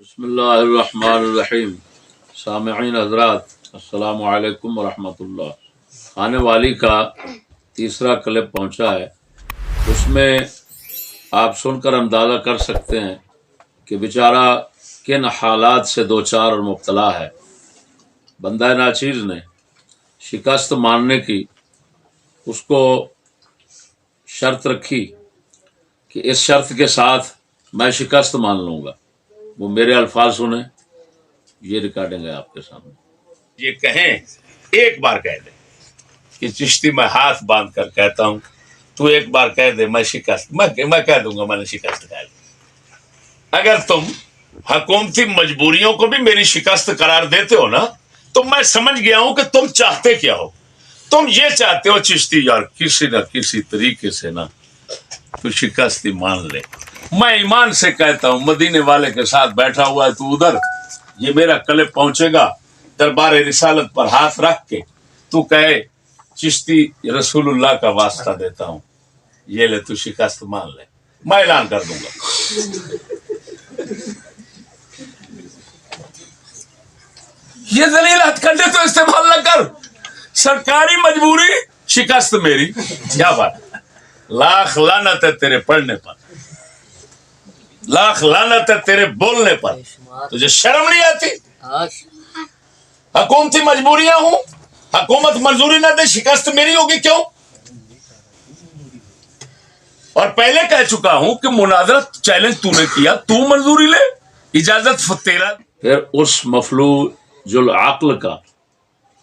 بسم اللہ الرحمن الرحیم۔ سامعین حضرات السلام علیکم ورحمۃ اللہ۔ خانے والی کا تیسرا کلپ پہنچا ہے، اس میں آپ سن کر اندازہ کر سکتے ہیں کہ بیچارہ کن حالات سے دوچار اور مبتلا ہے۔ بندہ ناچیز نے شکست ماننے کی اس کو شرط رکھی کہ اس شرط کے ساتھ میں شکست مان لوں گا۔ وہ میرے الفاظ سنیں، یہ ریکارڈنگ ہے آپ کے سامنے۔ یہ کہیں ایک بار کہہ دے کہ چشتی میں ہاتھ باندھ کر کہتا ہوں، تو ایک بار کہہ دے میں شکست میں کہہ دوں گا میں نے شکست کہہ لی۔ اگر تم حکومتی مجبوریوں کو بھی میری شکست قرار دیتے ہو نا، تو میں سمجھ گیا ہوں کہ تم چاہتے کیا ہو۔ تم یہ چاہتے ہو چشتی یار کسی نہ کسی طریقے سے نا تو شکست ہی مان لے۔ میں ایمان سے کہتا ہوں، مدینے والے کے ساتھ بیٹھا ہوا ہے تو ادھر، یہ میرا کلپ پہنچے گا، دربار رسالت پر ہاتھ رکھ کے تو کہے چشتی رسول اللہ کا واسطہ دیتا ہوں، یہ لے تو شکست مان لے، میں اعلان کر دوں گا۔ یہ ذلیل ہتھ کنڈے تو استعمال نہ کر، سرکاری مجبوری شکست میری، کیا بات۔ لاکھ لعنت ہے تیرے پڑھنے پر، لاکھ لعنت ہے تیرے بولنے پر، تجھے شرم نہیں آتی؟ حکومتی مجبوریاں ہوں، حکومت منظوری نہ دے، شکست میری ہوگی کیوں؟ اور پہلے کہہ چکا ہوں کہ مناظرت چیلنج تو نے کیا، تو منظوری لے، اجازت تیرا۔ پھر اس مفلوج العقل کا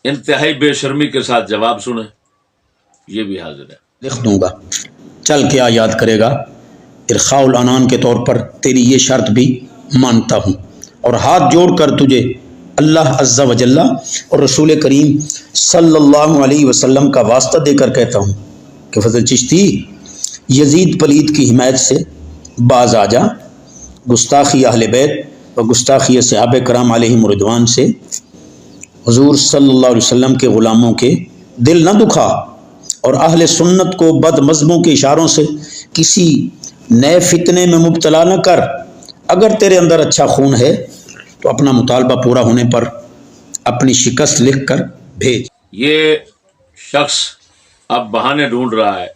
انتہائی بے شرمی کے ساتھ جواب سنیں، یہ بھی حاضر ہے۔ لکھ دوں گا، چل کیا یاد کرے گا، ارخاء العنان کے طور پر تیری یہ شرط بھی مانتا ہوں، اور ہاتھ جوڑ کر تجھے اللہ عز و جل اور رسول کریم صلی اللہ علیہ وسلم کا واسطہ دے کر کہتا ہوں کہ فضل چشتی یزید پلید کی حمایت سے باز آ جا، گستاخی اہل بیت و گستاخی صحابہ کرام علیہم رضوان سے حضور صلی اللہ علیہ وسلم کے غلاموں کے دل نہ دکھا، اور اہل سنت کو بد مذہبوں کے اشاروں سے کسی نئے فتنے میں مبتلا نہ کر۔ اگر تیرے اندر اچھا خون ہے تو اپنا مطالبہ پورا ہونے پر اپنی شکست لکھ کر بھیج۔ یہ شخص اب بہانے ڈھونڈ رہا ہے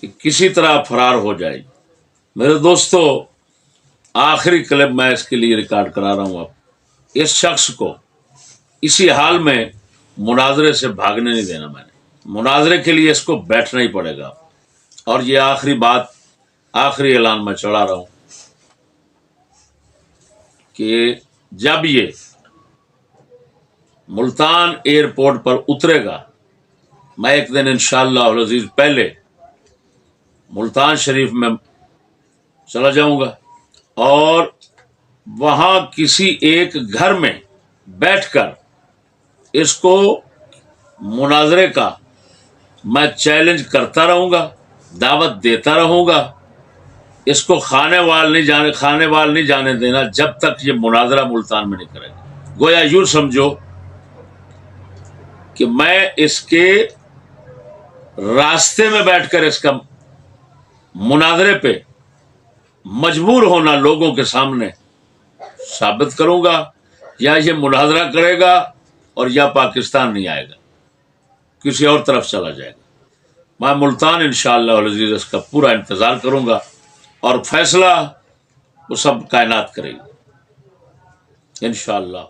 کہ کسی طرح فرار ہو جائے۔ میرے دوستو، آخری کلپ میں اس کے لیے ریکارڈ کرا رہا ہوں۔ اب اس شخص کو اسی حال میں مناظرے سے بھاگنے نہیں دینا۔ میں نے مناظرے کے لیے اس کو بیٹھنا ہی پڑے گا، اور یہ آخری بات، آخری اعلان میں چڑھا رہا ہوں کہ جب یہ ملتان ایئرپورٹ پر اترے گا، میں ایک دن انشاءاللہ العزیز پہلے ملتان شریف میں چلا جاؤں گا، اور وہاں کسی ایک گھر میں بیٹھ کر اس کو مناظرے کا میں چیلنج کرتا رہوں گا، دعوت دیتا رہوں گا۔ اس کو خانے وال نہیں جانے دینا جب تک یہ مناظرہ ملتان میں نہیں کرے گا۔ گویا یوں سمجھو کہ میں اس کے راستے میں بیٹھ کر اس کا مناظرے پہ مجبور ہونا لوگوں کے سامنے ثابت کروں گا، یا یہ مناظرہ کرے گا اور یا پاکستان نہیں آئے گا، کسی اور طرف چلا جائے گا۔ میں ملتان انشاءاللہ العزیز اس کا پورا انتظار کروں گا، اور فیصلہ وہ سب کائنات کرے گی انشاءاللہ۔